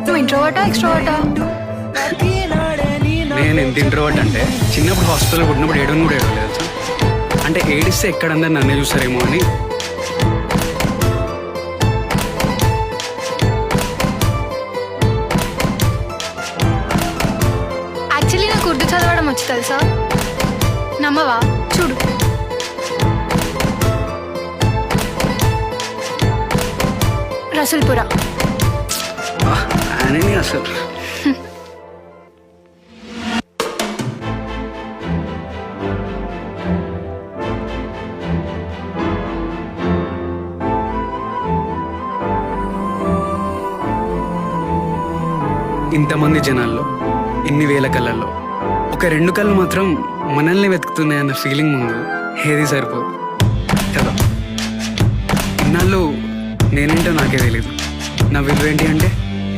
నువ్వు ఇంట్రోవర్టా ఎక్స్ట్రోవర్టా? నేను ఎంత ఇంట్రోవర్ట్ అంటే చిన్నప్పుడు హాస్పిటల్ పుట్టినప్పుడు ఏడవని కూడా ఏడవలేదు సార్. అంటే ఏడిస్తే ఎక్కడందరూ నన్నే చూస్తారేమో అని. యాక్చువల్లీ నాకు ఉర్దూ చదవడం వచ్చి తెలుసా? నమ్మవా? చూడు. రసూల్పురా. అని అసలు ఇంతమంది జనాల్లో ఇన్ని వేల కళ్ళల్లో ఒక 2 కళ్ళు మాత్రం మనల్ని వెతుకుతున్నాయన్న ఫీలింగ్ ముందు ఏది సరిపోదు కదా. ఇన్నాళ్ళు నేనేంటో నాకే తెలీదు, నా విలువ ఏంటి అంటే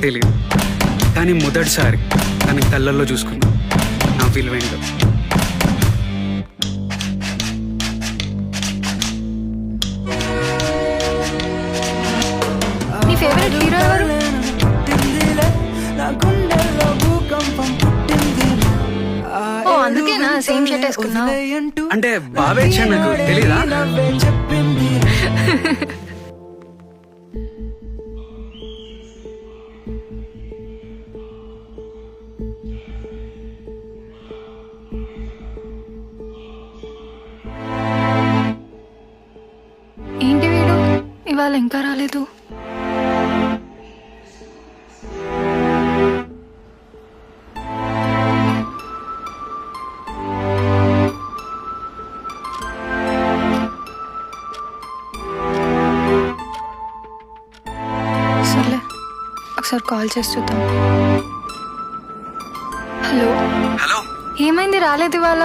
తెలీదు. కానీ మొదటిసారి తనకి కళ్ళల్లో చూసుకున్నా నా విలువ ఏంటో. నీ ఫేవరెట్ హీరో ఎవరు? ఓ అందుకేనా సేమ్ షర్ట్ వేసుకున్నావు? అంటే బాబే ఇచ్చాడు, నాకు తెలీదా? ఏంటి వీడు ఇవాళ ఇంకా రాలేదు? సర్లే ఒకసారి కాల్ చేసి చూద్దాం. హలో, హలో, ఏమైంది రాలేదు ఇవాళ?